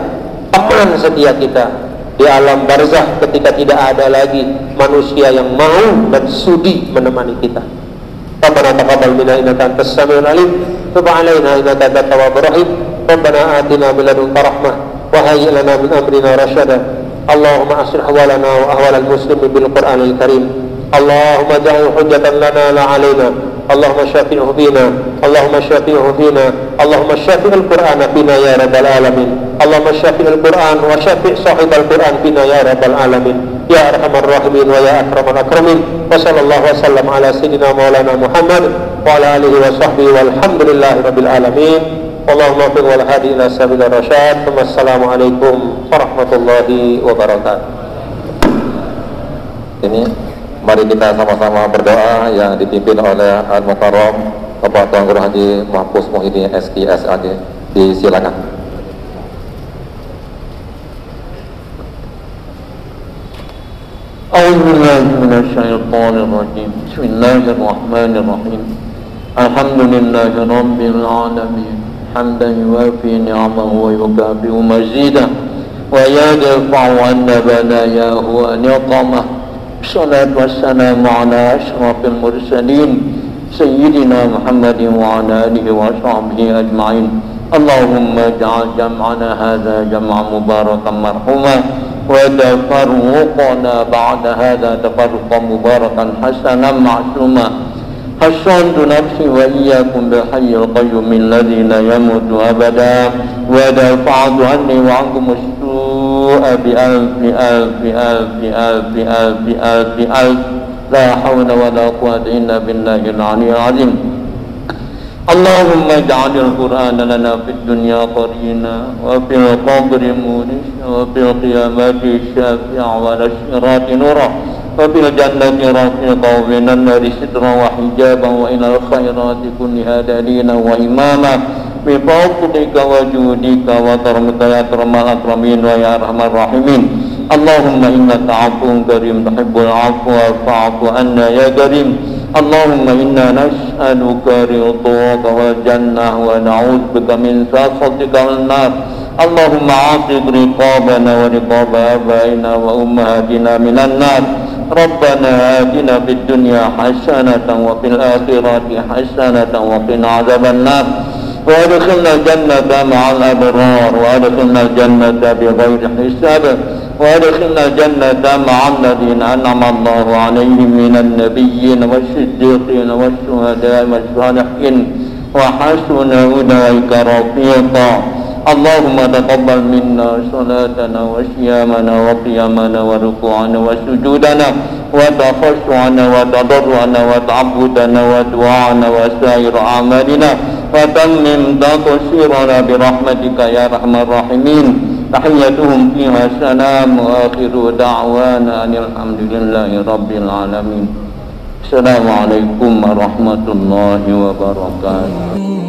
teman setia kita di alam barzakh ketika tidak ada lagi manusia yang mau dan sudi menemani kita. Rabbana taqabbal minna innaka antas samiul alim, tub 'alaina innaka antat tawwabur rahim. Rabbana atina min ladunka rahmah wa hayyi' lana min amrina rasyada. Allahumma aslih ahwalana wa ahwalal muslimin bil Qur'anil karim. Allahumma ja'al hujjatan lana la 'alaina. Allahumma syafi'hu fina, Allahumma syafi'hu fina, Allahumma syafi'il Qur'ana fina ya rabbal alamin. Allahumma syafi'il Qur'an wa syafi' sahibal Qur'an fina ya rabbal alamin. Ya arhamar rahimin wa ya akramal akramin. Wa sallallahu wasallam ala sayyidina maulana Muhammad wa ala alihi wa sahbihi walhamdulillahi rabbil alamin. Allahumma fi wal hadi ila sabil rasyad. Wassalamualaikum warahmatullahi wabarakatuh. Ini mari kita sama-sama berdoa yang dipimpin oleh Al-Mukarram Bapak Tuan Guru Haji Mahfuz Muhyiddin SISAG. Disilakan. A'udzubillahi minasyaitonir rajim. Bismillahirrahmanirrahim. Alhamdulillahi rabbil alamin. Hamdan yuwafi ni'amahu wa yukafi'u mazidah wa yadfa'u 'anna balayahu wa niqamah. Salatu wassalamu ala ashrafil mursalin Sayyidina Muhammadin wa ala alihi wa sahbihi ajma'in. Allahumma ja'al jam'ana hadha jam'an mubarakan marhumah وتفرقنا بعد هذا تفرقا مباركا حسنا معصوما حصنت نفسي وإياكم بالحي القيوم الذي لا يموت أبدا ودفعت عني وعنكم السوء بألف ألف ألف ألف ألف ألف ألف لا حول ولا قوة إلا بالله العلي العظيم. اللهم اجعل القرآن لنا في الدنيا قرينا وفي القبر مونسا وفي القيامة شافعا وعلى الصراط نورا وفي الجنة رفيقا ومن النار سترا وحجابا وإلى الخيرات كلها دليلا وإماما بفضلك وجودك وكرمك يا أكرم الأكرمين ويا أرحم الراحمين. اللهم إنك عفو كريم تحب العفو فاعف عنا يا كريم. اللهم إنا نسألك رضاك والجنة ونعوذ بك من سخطك والنار. اللهم عاتق رقابنا ورقاب آبائنا وأمهاتنا من النار. ربنا آتنا في الدنيا حسنة وفي الآخرة حسنة وقنا عذاب النار وادخلنا الجنة مع الأبرار وادخلنا الجنة بغير حساب وادخلنا الجنة مع الذين أنعم الله عليهم من النبيين والصديقين والشهداء والصالحين وحسن أولئك رفيقا. اللهم تقبل منا صلاتنا وصيامنا وقيامنا وركوعنا وسجودنا وتخشعنا وتضرعنا وتعبدنا ودعاءنا وسائر أعمالنا وتمم تقصيرنا برحمتك يا أرحم الراحمين. تحيتهم فيها سلام وآخر دعوانا أن الحمد لله رب العالمين. السلام عليكم ورحمة الله وبركاته.